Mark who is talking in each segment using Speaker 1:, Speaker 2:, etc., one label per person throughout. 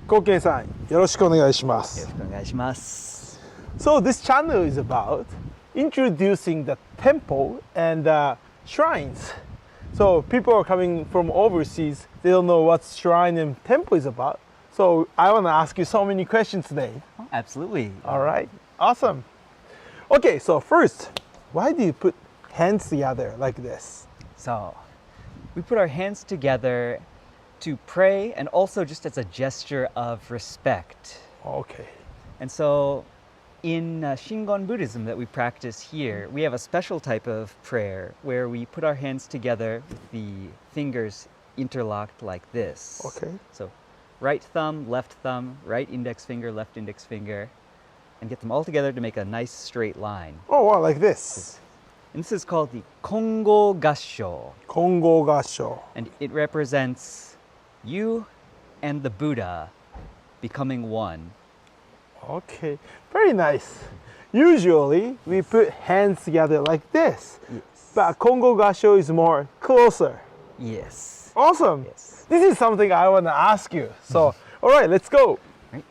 Speaker 1: コウケンさん、よろしくお願いします。
Speaker 2: よろしくお願いします。
Speaker 1: So this channel is about introducing the temple and shrines. So people are coming from overseas, they don't know what shrine and temple is about. So I want to ask you so many questions today.
Speaker 2: Oh, absolutely.
Speaker 1: All right, awesome. Okay, so first, why do you put hands together like this?
Speaker 2: So, we put our hands together to pray and also just as a gesture of respect.
Speaker 1: Okay.
Speaker 2: And so, in Shingon Buddhism that we practice here, we have a special type of prayer where we put our hands together with the fingers interlocked like this.
Speaker 1: Okay.
Speaker 2: So, right thumb, right index finger, left index finger, and get them all together to make a nice straight line.
Speaker 1: Oh, wow, like this.
Speaker 2: And this is called the Kongo Gassho.
Speaker 1: Kongo Gassho.
Speaker 2: And it represents you and the Buddha becoming one.
Speaker 1: Okay, very nice. Usually we put hands together like this,
Speaker 2: Yes.
Speaker 1: but Kongo Gassho is more closer.
Speaker 2: Yes.
Speaker 1: Awesome.
Speaker 2: Yes.
Speaker 1: This is something I want to ask you. So, all right, let's go.
Speaker 2: Right.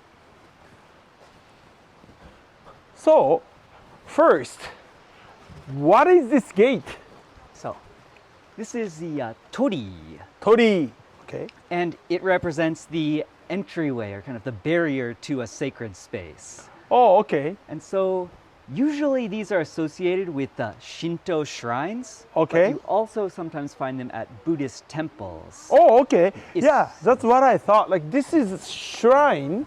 Speaker 1: So, first, what is this gate?
Speaker 2: So, this is the tori,
Speaker 1: Tori. Okay.
Speaker 2: and it represents the entryway or kind of the barrier to a sacred space.
Speaker 1: Oh, okay.
Speaker 2: And so, usually these are associated with Shinto shrines.
Speaker 1: Okay.
Speaker 2: But you also sometimes find them at Buddhist temples.
Speaker 1: Oh, okay.
Speaker 2: It's-
Speaker 1: Yeah, that's what I thought. Like this is shrine,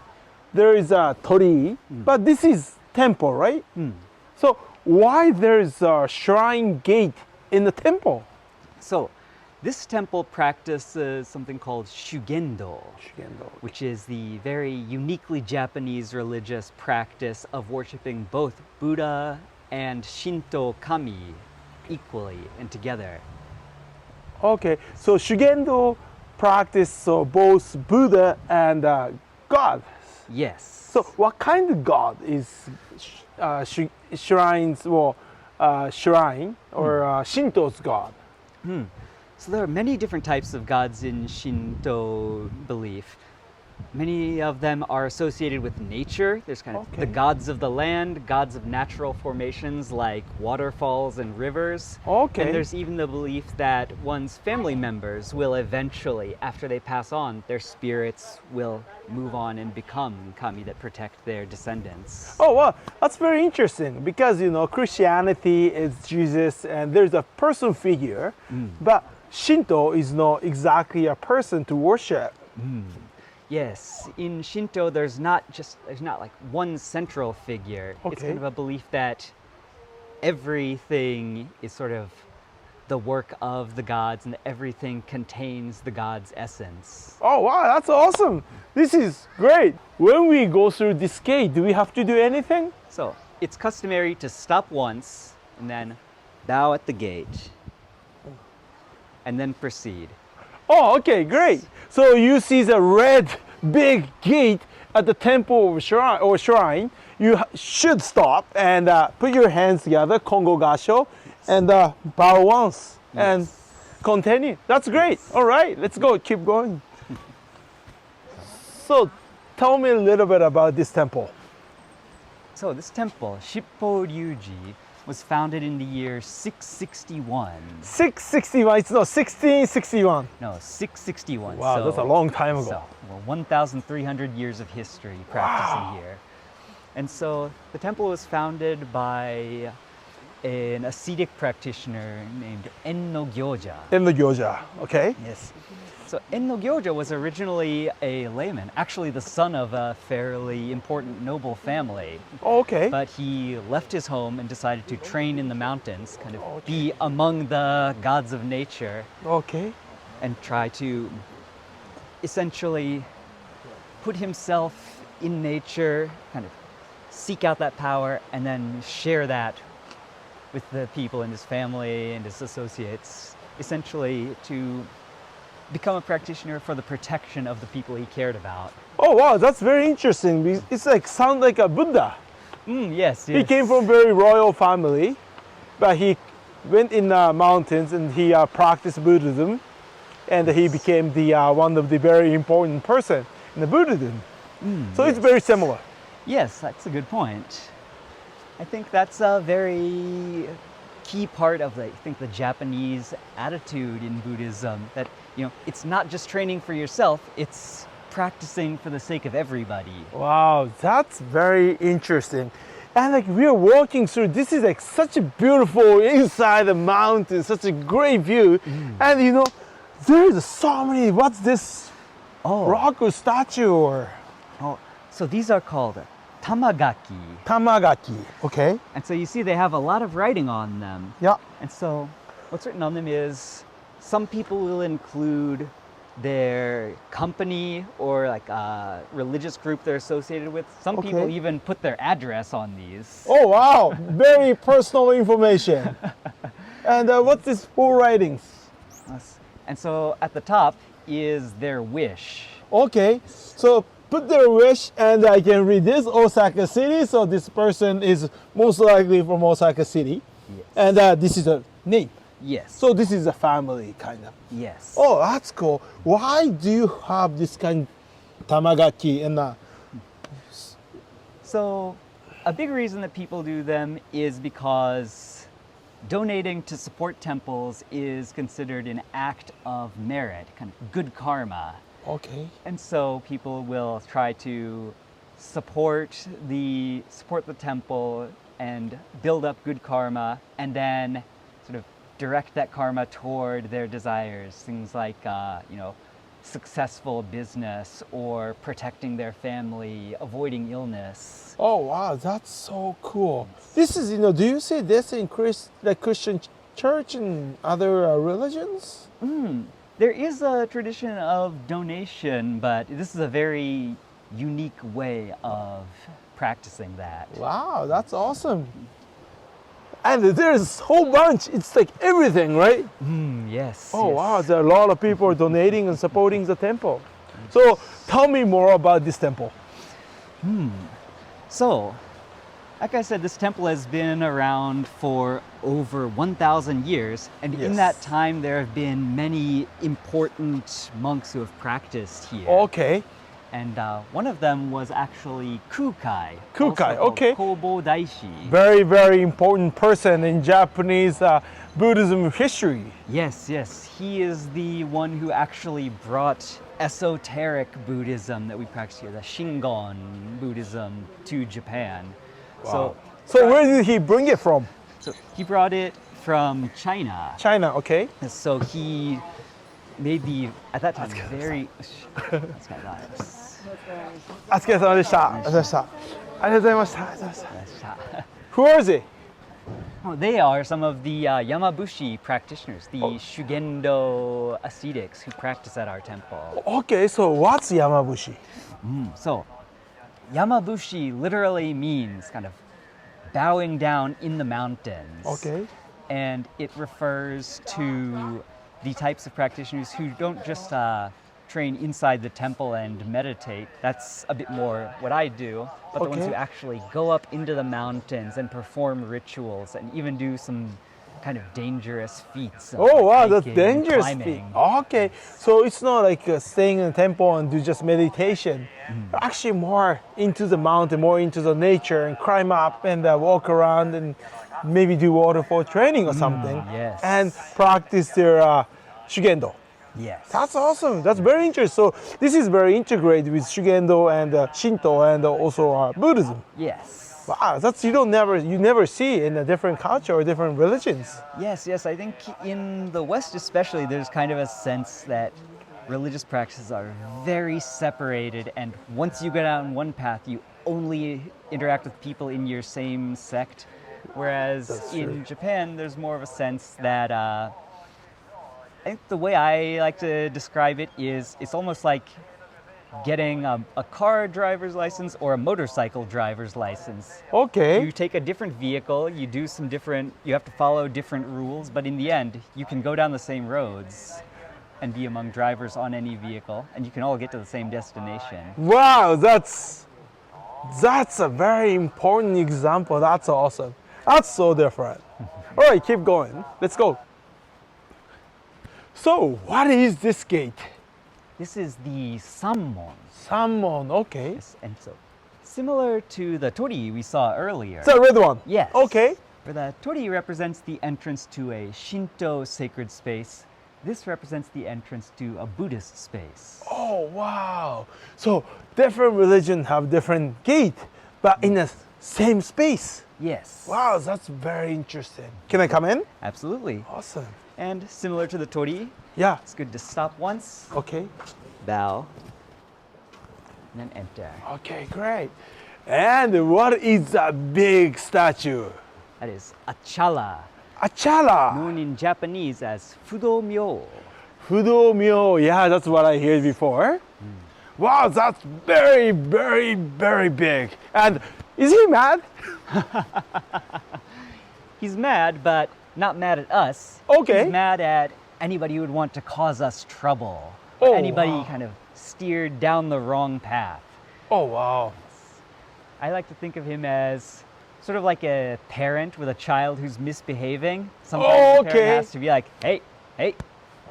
Speaker 1: there is a tori, but this is temple, right? So why there's a shrine gate in the temple?
Speaker 2: So, this temple practices something called Shugendo, which is the very uniquely Japanese religious practice of worshiping both Buddha and Shinto kami equally and together.
Speaker 1: Okay, so Shugendo practice so both Buddha and God.
Speaker 2: Yes.
Speaker 1: So what kind of God is shrines or shrine or Shinto's God?
Speaker 2: So there are many different types of gods in Shinto belief. Many of them are associated with nature. There's kind of
Speaker 1: Okay.
Speaker 2: the gods of the land, gods of natural formations like waterfalls and rivers.
Speaker 1: Okay.
Speaker 2: And there's even the belief that one's family members will eventually, after they pass on, their spirits will move on and become kami that protect their descendants.
Speaker 1: Oh, well, that's very interesting because, you know, Christianity is Jesus and there's a person figure, but Shinto is not exactly a person to worship.
Speaker 2: Yes, in Shinto, there's not like one central figure. It's
Speaker 1: Okay.
Speaker 2: kind of a belief that everything is sort of the work of the gods and everything contains the god's essence.
Speaker 1: Oh, wow, that's awesome. This is great. When we go through this gate, do we have to do anything?
Speaker 2: So it's customary to stop once and then bow at the gate and then proceed.
Speaker 1: Oh, okay, great. So you see the red big gate at the temple or shrine. You should stop and put your hands together, Kongo Gassho, and bow once and continue. That's great. All right, let's go. Keep going. So tell me a little bit about this temple.
Speaker 2: So this temple, Shippōryūji, was founded in the year 661.
Speaker 1: 661, it's not 1661.
Speaker 2: No, 661.
Speaker 1: Wow,
Speaker 2: so,
Speaker 1: that's a long time ago.
Speaker 2: So, well, 1,300 years of history practicing here. And so the temple was founded by an ascetic practitioner named Enno Gyōja.
Speaker 1: Enno Gyōja, okay?
Speaker 2: Yes. So Enno Gyōja was originally a layman, actually the son of a fairly important noble family.
Speaker 1: Oh, okay.
Speaker 2: But he left his home and decided to train in the mountains, kind of be among the gods of nature,
Speaker 1: Okay.
Speaker 2: and try to essentially put himself in nature, kind of seek out that power, and then share that with the people in his family and his associates, essentially to become a practitioner for the protection of the people he cared about.
Speaker 1: Oh, wow, that's very interesting. It's like sound like a Buddha.
Speaker 2: Yes,
Speaker 1: He came from very royal family, but he went in the mountains and he practiced Buddhism, and he became the one of the very important person in the Buddhism. So it's very similar.
Speaker 2: Yes, that's a good point. I think that's a very key part of the Japanese attitude in Buddhism, that it's not just training for yourself, it's practicing for the sake of everybody.
Speaker 1: Wow, that's very interesting. And like we are walking through, this is like such a beautiful inside the mountain, such a great view. And there's so many, what's this rock or statue or?
Speaker 2: So these are called tamagaki.
Speaker 1: Tamagaki, okay.
Speaker 2: And so you see they have a lot of writing on them.
Speaker 1: Yeah.
Speaker 2: And so what's written on them is, some people will include their company or like a religious group they're associated with. Some people even put their address on these.
Speaker 1: Oh wow, very personal information. And what's this full writings?
Speaker 2: And so at the top is their wish.
Speaker 1: Okay, so put their wish, and I can read this, Osaka City. So this person is most likely from Osaka City.
Speaker 2: Yes.
Speaker 1: And this is a name.
Speaker 2: Yes.
Speaker 1: So this is a family kind of.
Speaker 2: Yes.
Speaker 1: Oh, that's cool. Why do you have this kind of tamagaki? And
Speaker 2: So a big reason that people do them is because donating to support temples is considered an act of merit, kind of good karma.
Speaker 1: okay.
Speaker 2: And so people will try to support the temple and build up good karma, and then sort of direct that karma toward their desires, things like successful business or protecting their family, avoiding illness.
Speaker 1: Oh wow, that's so cool. This is, do you see this in the Christian church and other religions?
Speaker 2: There is a tradition of donation, but this is a very unique way of practicing that.
Speaker 1: Wow, that's awesome. And there's a whole bunch. It's like everything, right?
Speaker 2: Yes.
Speaker 1: Oh
Speaker 2: yes.
Speaker 1: wow, there are a lot of people donating and supporting the temple. So tell me more about this temple.
Speaker 2: So, like I said, this temple has been around for over 1,000 years, and in that time there have been many important monks who have practiced here.
Speaker 1: Okay.
Speaker 2: And one of them was actually Kukai.
Speaker 1: Kukai,
Speaker 2: also called
Speaker 1: okay.
Speaker 2: Kobo Daishi.
Speaker 1: Very, very important person in Japanese Buddhism history.
Speaker 2: Yes, yes. He is the one who actually brought esoteric Buddhism that we practice here, the Shingon Buddhism, to Japan.
Speaker 1: Wow. So where did he bring it from?
Speaker 2: So he brought it from China.
Speaker 1: China, okay.
Speaker 2: And so he made at that time, very...
Speaker 1: お疲れ様でした。ありがとうございました。ありがとうございました。ありがとうございました。Who is it?
Speaker 2: Well, they are some of the Yamabushi practitioners, the Shugendo ascetics who practice at our temple.
Speaker 1: Okay, so what's Yamabushi?
Speaker 2: So, Yamabushi literally means kind of bowing down in the mountains.
Speaker 1: Okay.
Speaker 2: And it refers to the types of practitioners who don't just train inside the temple and meditate. That's a bit more what I do. But the ones who actually go up into the mountains and perform rituals and even do some kind of dangerous feats.
Speaker 1: Oh wow,
Speaker 2: like
Speaker 1: that's
Speaker 2: hiking,
Speaker 1: dangerous feat.
Speaker 2: climbing.
Speaker 1: Okay, so it's not like staying in the temple and do just meditation. You're actually more into the mountain, more into the nature, and climb up and walk around and maybe do waterfall training or something.
Speaker 2: Yes.
Speaker 1: And practice their Shugendo.
Speaker 2: Yes.
Speaker 1: That's awesome. That's very interesting. So this is very integrated with Shugendo and Shinto and also Buddhism.
Speaker 2: Yes.
Speaker 1: Wow, that's you never see in a different culture or different religions.
Speaker 2: Yes, yes. I think in the West especially, there's kind of a sense that religious practices are very separated, and once you go down one path, you only interact with people in your same sect. Whereas in Japan, there's more of a sense that I think the way I like to describe it is it's almost like getting a car driver's license or a motorcycle driver's license.
Speaker 1: Okay.
Speaker 2: You take a different vehicle, you do some different, you have to follow different rules, but in the end, you can go down the same roads and be among drivers on any vehicle, and you can all get to the same destination.
Speaker 1: Wow, that's a very important example. That's awesome. That's so different. All right, keep going. Let's go. So, what is this gate?
Speaker 2: This is the Sammon.
Speaker 1: Sammon, okay.
Speaker 2: Yes, and so similar to the Tori we saw earlier.
Speaker 1: The red one?
Speaker 2: Yes.
Speaker 1: Okay.
Speaker 2: Where the Tori represents the entrance to a Shinto sacred space, this represents the entrance to a Buddhist space.
Speaker 1: Oh, wow. So different religions have different gate, but in the same space.
Speaker 2: Yes.
Speaker 1: Wow, that's very interesting. Can I come in?
Speaker 2: Absolutely.
Speaker 1: Awesome.
Speaker 2: And similar to the Tori,
Speaker 1: Yeah.
Speaker 2: it's good to stop once,
Speaker 1: Okay.
Speaker 2: bow, and then enter.
Speaker 1: Okay, great. And what is that big statue?
Speaker 2: That is Achala,
Speaker 1: Achala.
Speaker 2: known in Japanese as Fudomyo.
Speaker 1: Fudomyo. Yeah, that's what I heard before. Wow, that's very, very, very big. And is he mad?
Speaker 2: He's mad, but not mad at us.
Speaker 1: Okay.
Speaker 2: He's mad at anybody who would want to cause us trouble.
Speaker 1: Oh,
Speaker 2: Anybody
Speaker 1: wow.
Speaker 2: kind of steered down the wrong path.
Speaker 1: Oh, wow.
Speaker 2: I like to think of him as sort of like a parent with a child who's misbehaving. Sometimes the
Speaker 1: Okay.
Speaker 2: parent has to be like, hey, hey.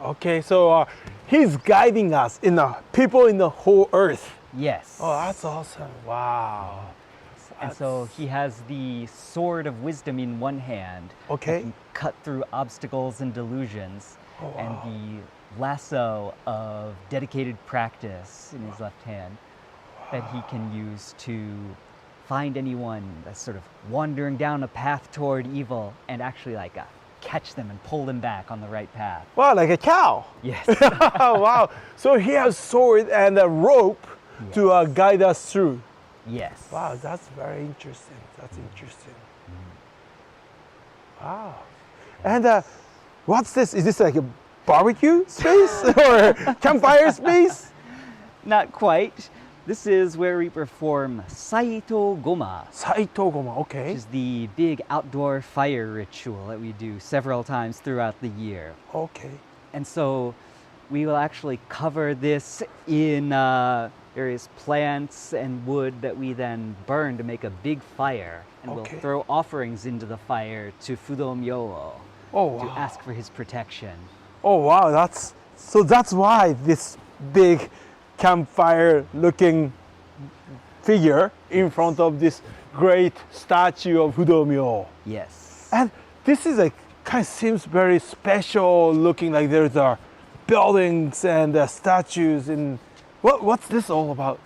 Speaker 1: Okay, so he's guiding us in the people in the whole earth.
Speaker 2: Yes.
Speaker 1: Oh, that's awesome. Wow.
Speaker 2: And so he has the sword of wisdom in one hand.
Speaker 1: Okay.
Speaker 2: That can cut through obstacles and delusions.
Speaker 1: Oh, wow.
Speaker 2: And the lasso of dedicated practice in his left hand that he can use to find anyone that's sort of wandering down a path toward evil and actually like catch them and pull them back on the right path.
Speaker 1: Wow, like a cow.
Speaker 2: Yes.
Speaker 1: Wow. So he has sword and a rope to guide us through.
Speaker 2: Yes.
Speaker 1: Wow, that's very interesting. That's interesting. Wow. And what's this? Is this like a barbecue space or campfire space?
Speaker 2: Not quite. This is where we perform Saito Goma,
Speaker 1: Saito Goma, okay.
Speaker 2: which is the big outdoor fire ritual that we do several times throughout the year.
Speaker 1: Okay.
Speaker 2: And so we will actually cover this in various plants and wood that we then burn to make a big fire. And
Speaker 1: Okay.
Speaker 2: we'll throw offerings into the fire to Fudomyo
Speaker 1: Oh, wow.
Speaker 2: to ask for his protection.
Speaker 1: Oh, wow. That's why this big campfire looking figure in front of this great statue of Fudomyo.
Speaker 2: Yes.
Speaker 1: And this is like kind of seems very special looking, like there's buildings and statues. And what's this all about?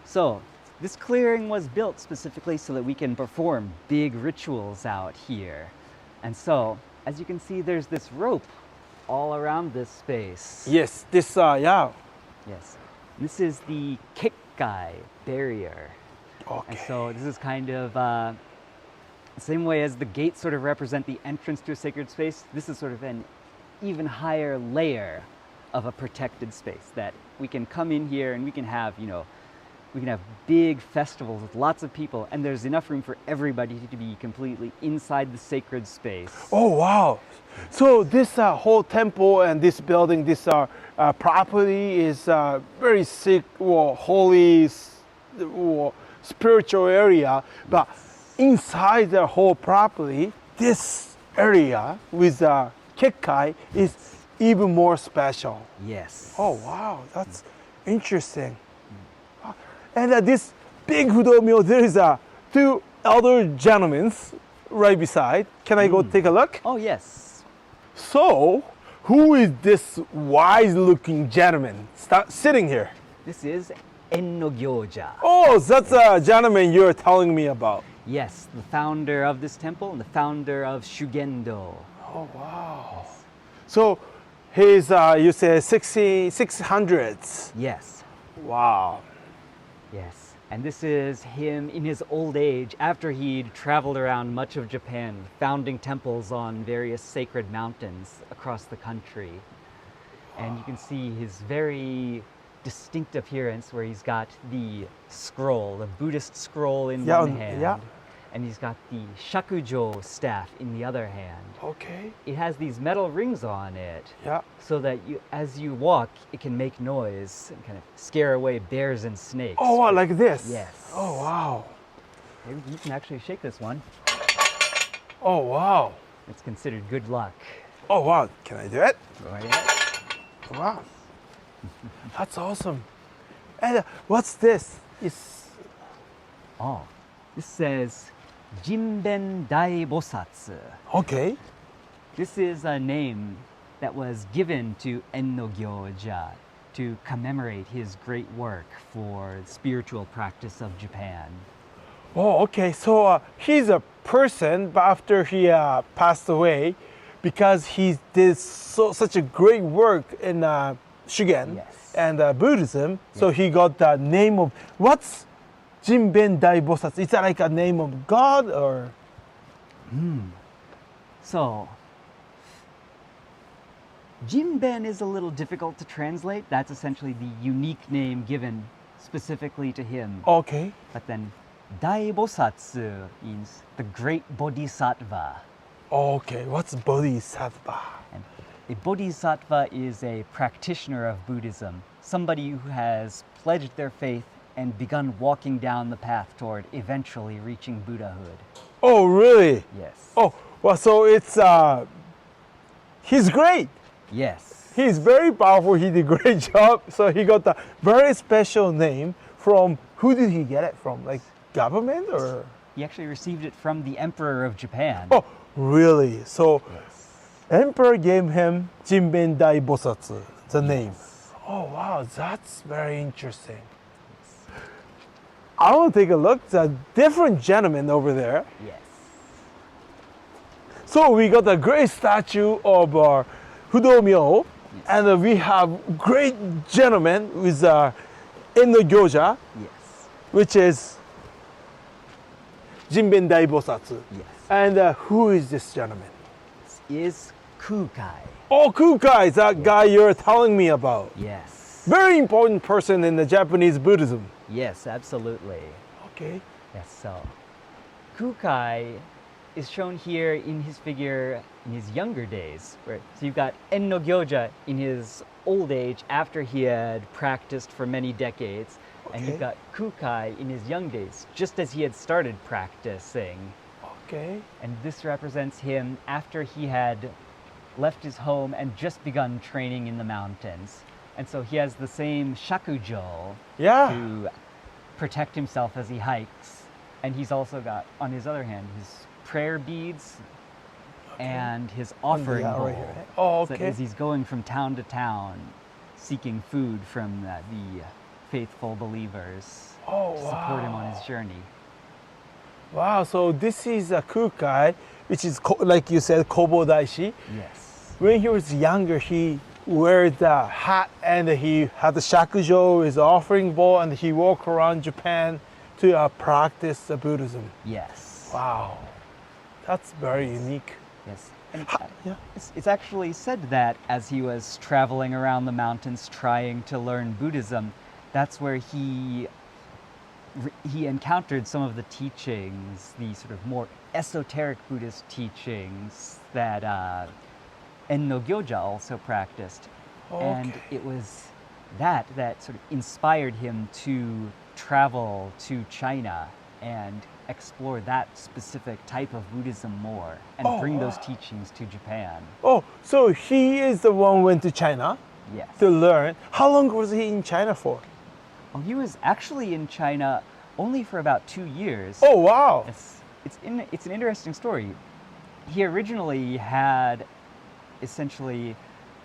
Speaker 2: So this clearing was built specifically so that we can perform big rituals out here. And so, as you can see, there's this rope all around this space.
Speaker 1: Yes, this yeah.
Speaker 2: Yes. This is the Kekkai barrier.
Speaker 1: Okay.
Speaker 2: And so this is kind of the same way as the gates sort of represent the entrance to a sacred space. This is sort of an even higher layer of a protected space that we can come in here and we can have, we can have big festivals with lots of people, and there's enough room for everybody to be completely inside the sacred space.
Speaker 1: Oh, wow. So this whole temple and this building, this property is very holy, spiritual area. But inside the whole property, this area with Kekkai is even more special.
Speaker 2: Yes.
Speaker 1: Oh, wow. That's interesting. And this big Fudomyo, there is two elder gentlemen right beside. Can I go take a look?
Speaker 2: Oh, yes.
Speaker 1: So, who is this wise-looking gentleman sitting here?
Speaker 2: This is Enno Gyōja.
Speaker 1: Oh, that's a gentleman you're telling me about.
Speaker 2: Yes, the founder of this temple and the founder of Shugendo.
Speaker 1: Oh, wow. So, he's, you say, 600s.
Speaker 2: Yes.
Speaker 1: Wow.
Speaker 2: Yes. And this is him in his old age after he'd traveled around much of Japan, founding temples on various sacred mountains across the country. And you can see his very distinct appearance where he's got the scroll, the Buddhist scroll in one hand. And he's got the shakujo staff in the other hand.
Speaker 1: Okay.
Speaker 2: It has these metal rings on it.
Speaker 1: Yeah.
Speaker 2: So that as you walk, it can make noise and kind of scare away bears and snakes.
Speaker 1: Oh, wow, like this?
Speaker 2: Yes.
Speaker 1: Oh, wow.
Speaker 2: Maybe you can actually shake this one.
Speaker 1: Oh, wow.
Speaker 2: It's considered good luck.
Speaker 1: Oh, wow. Can I do it?
Speaker 2: Go ahead.
Speaker 1: Wow. That's awesome. And what's this?
Speaker 2: Oh, this says Jinben Dai Bosatsu.
Speaker 1: Okay.
Speaker 2: This is a name that was given to Enno Gyōja to commemorate his great work for spiritual practice of Japan.
Speaker 1: Oh, okay. So he's a person, but after he passed away, because he did such a great work in Shugen
Speaker 2: Yes.
Speaker 1: and Buddhism, so he got the name of what's Jinben Dai Bosatsu? Is that like a name of God or?
Speaker 2: So, Jinben is a little difficult to translate. That's essentially the unique name given specifically to him.
Speaker 1: Okay.
Speaker 2: But then Dai Bosatsu means the great bodhisattva.
Speaker 1: Okay. What's Bodhisattva?
Speaker 2: And a bodhisattva is a practitioner of Buddhism, somebody who has pledged their faith and begun walking down the path toward eventually reaching Buddhahood.
Speaker 1: Oh, really?
Speaker 2: Yes.
Speaker 1: Oh, well, so it's he's great.
Speaker 2: Yes.
Speaker 1: He's very powerful. He did a great job. So he got a very special name from, who did he get it from? Like government or?
Speaker 2: He actually received it from the Emperor of Japan.
Speaker 1: Oh, really? So Emperor gave him Jinben Dai Bosatsu, the name. Oh, wow. That's very interesting. I want to take a look. It's a different gentleman over there.
Speaker 2: Yes.
Speaker 1: So we got a great statue of Fudomyo, and we have great gentleman with Enno Gyōja,
Speaker 2: Yes.
Speaker 1: which is Jinben Dai Bosatsu.
Speaker 2: Yes.
Speaker 1: And who is this gentleman?
Speaker 2: This is Kukai.
Speaker 1: Oh, Kukai, that guy you're telling me about.
Speaker 2: Yes.
Speaker 1: Very important person in the Japanese Buddhism.
Speaker 2: Yes, absolutely.
Speaker 1: Okay.
Speaker 2: Yes, so Kukai is shown here in his figure in his younger days. So you've got Enno Gyōja in his old age after he had practiced for many decades. And
Speaker 1: Okay.
Speaker 2: you've got Kukai in his young days, just as he had started practicing.
Speaker 1: Okay.
Speaker 2: And this represents him after he had left his home and just begun training in the mountains. And so he has the same shakujo
Speaker 1: Yeah.
Speaker 2: to protect himself as he hikes. And he's also got, on his other hand, his prayer beads and his offering
Speaker 1: Yeah,
Speaker 2: bowl.
Speaker 1: right here. Oh,
Speaker 2: So
Speaker 1: okay.
Speaker 2: as he's going from town to town, seeking food from the faithful believers
Speaker 1: Oh,
Speaker 2: to support him on
Speaker 1: wow.
Speaker 2: his journey.
Speaker 1: Wow, so this is a Kukai, which is like you said, Kobo Daishi.
Speaker 2: Yes.
Speaker 1: When he was younger, he wore the hat and he had the shakujo, his offering bowl, and he walked around Japan to practice Buddhism.
Speaker 2: Yes.
Speaker 1: Wow, that's very unique.
Speaker 2: Yes. And
Speaker 1: Yeah.
Speaker 2: it's actually said that as he was traveling around the mountains trying to learn Buddhism, that's where he encountered some of the teachings, the sort of more esoteric Buddhist teachings that Enno Gyōja also practiced. And
Speaker 1: Okay.
Speaker 2: it was that sort of inspired him to travel to China and explore that specific type of Buddhism more and
Speaker 1: Oh,
Speaker 2: bring those
Speaker 1: wow.
Speaker 2: teachings to Japan.
Speaker 1: Oh, so he is the one who went to China
Speaker 2: Yes.
Speaker 1: to learn. How long was he in China for?
Speaker 2: Well, he was actually in China only for about 2 years.
Speaker 1: Oh, wow.
Speaker 2: It's an interesting story. He originally had essentially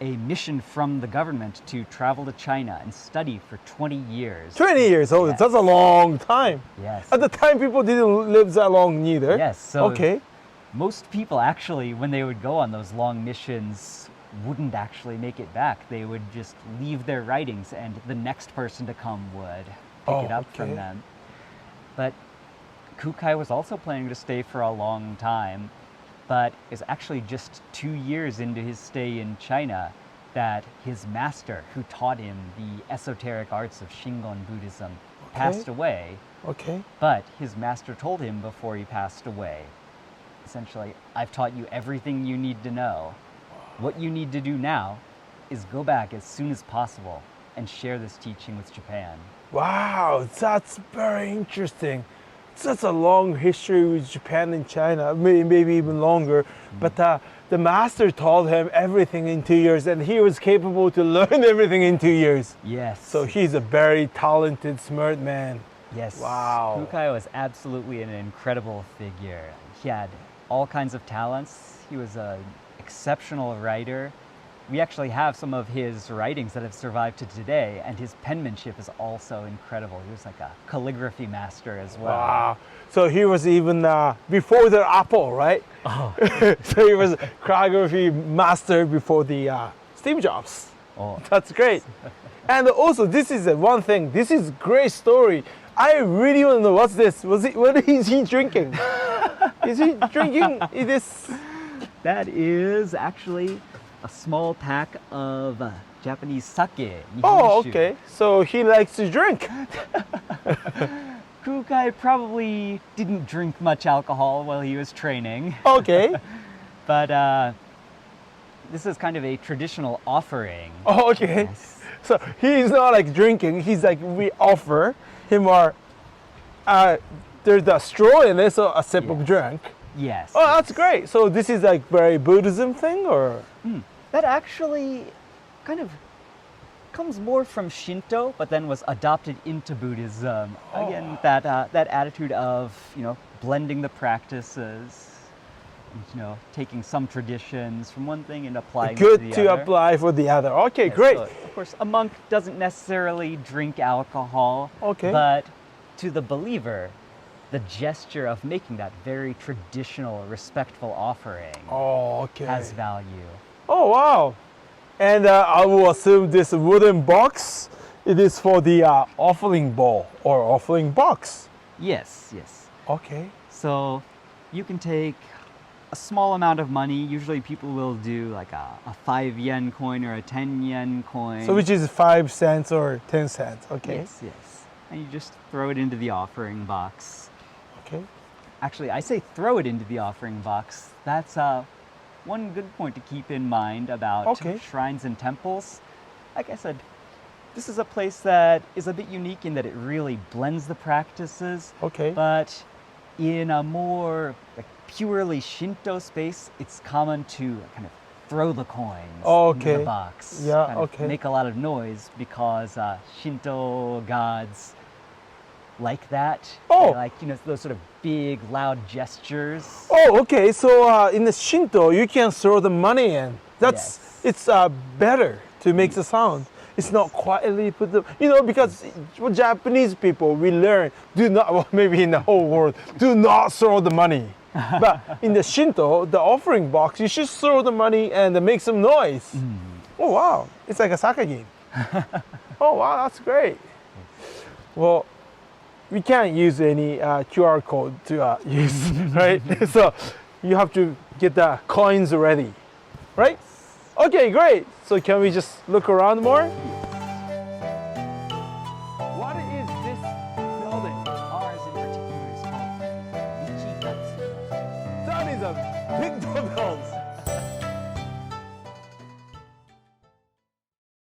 Speaker 2: a mission from the government to travel to China and study for 20 years.
Speaker 1: 20 years. Oh,
Speaker 2: Yes.
Speaker 1: that's a long time.
Speaker 2: Yes.
Speaker 1: At the time, people didn't live that long neither.
Speaker 2: Yes, so
Speaker 1: Okay.
Speaker 2: most people actually, when they would go on those long missions, wouldn't actually make it back. They would just leave their writings and the next person to come would pick
Speaker 1: Oh,
Speaker 2: it up from
Speaker 1: okay.
Speaker 2: them. But Kukai was also planning to stay for a long time, but it was actually just 2 years into his stay in China that his master, who taught him the esoteric arts of Shingon Buddhism, passed away.
Speaker 1: Okay.
Speaker 2: But his master told him before he passed away, essentially, I've taught you everything you need to know. What you need to do now is go back as soon as possible and share this teaching with Japan.
Speaker 1: Wow, that's very interesting. Such a long history with Japan and China, maybe even longer. But the master taught him everything in 2 years, and he was capable to learn everything in 2 years.
Speaker 2: Yes.
Speaker 1: So he's a very talented, smart man.
Speaker 2: Yes.
Speaker 1: Wow.
Speaker 2: Kukai was absolutely an incredible figure. He had all kinds of talents. He was an exceptional writer. We actually have some of his writings that have survived to today, and his penmanship is also incredible. He was like a calligraphy master as well.
Speaker 1: Wow. So he was even before the Apple, right?
Speaker 2: Oh.
Speaker 1: So he was calligraphy master before the Steve Jobs.
Speaker 2: Oh.
Speaker 1: That's great. And also, this is one thing. This is great story. I really want to know what's this. What is he drinking? Is he drinking this?
Speaker 2: That is actually a small pack of Japanese sake.
Speaker 1: Oh,
Speaker 2: Nihonshu.
Speaker 1: okay. So he likes to drink.
Speaker 2: Kukai probably didn't drink much alcohol while he was training,
Speaker 1: Okay.
Speaker 2: but this is kind of a traditional offering.
Speaker 1: Oh, okay.
Speaker 2: Yes.
Speaker 1: So he's not like drinking. He's like, we offer him our. There's a straw in it, so a sip of
Speaker 2: Yes.
Speaker 1: drink.
Speaker 2: Yes.
Speaker 1: Oh, that's great. So this is like very Buddhism thing, or?
Speaker 2: That actually kind of comes more from Shinto, but then was adopted into Buddhism. Again, that attitude of blending the practices, and, taking some traditions from one thing and applying them
Speaker 1: Good
Speaker 2: to the
Speaker 1: to
Speaker 2: other.
Speaker 1: apply for the other. Okay,
Speaker 2: Yes,
Speaker 1: great.
Speaker 2: so, of course, a monk doesn't necessarily drink alcohol,
Speaker 1: Okay.
Speaker 2: but to the believer, the gesture of making that very traditional, respectful offering
Speaker 1: Oh, okay.
Speaker 2: has value.
Speaker 1: Oh, wow. And I will assume this wooden box, it is for the offering bowl or offering box.
Speaker 2: Yes, yes.
Speaker 1: Okay.
Speaker 2: So you can take a small amount of money. Usually people will do like a 5 yen coin or a 10 yen coin.
Speaker 1: So which is 5 cents or 10 cents. Okay.
Speaker 2: Yes, yes. And you just throw it into the offering box.
Speaker 1: Okay.
Speaker 2: Actually, I say throw it into the offering box. That's one good point to keep in mind about
Speaker 1: Okay.
Speaker 2: shrines and temples. Like I said, this is a place that is a bit unique in that it really blends the practices.
Speaker 1: Okay.
Speaker 2: But in a more purely Shinto space, it's common to kind of throw the coins into
Speaker 1: Okay.
Speaker 2: the box.
Speaker 1: Yeah,
Speaker 2: kind of
Speaker 1: okay.
Speaker 2: Make a lot of noise because Shinto gods like that.
Speaker 1: Oh.
Speaker 2: They like those sort of big, loud gestures.
Speaker 1: Oh, okay. So in the Shinto, you can throw the money in. That's It's better to make the sound. It's not quietly put the because for Japanese people we learn do not well, maybe in the whole world do not throw the money. But in the Shinto, the offering box, you should throw the money and make some noise. Oh wow, it's like a soccer game. Oh wow, that's great. Well, we can't use any QR code to use, right? So you have to get the coins ready, right? Okay, great. So can we just look around more? What is this building?
Speaker 2: Ours in particular is called Ichigatsu.
Speaker 1: That is a big building.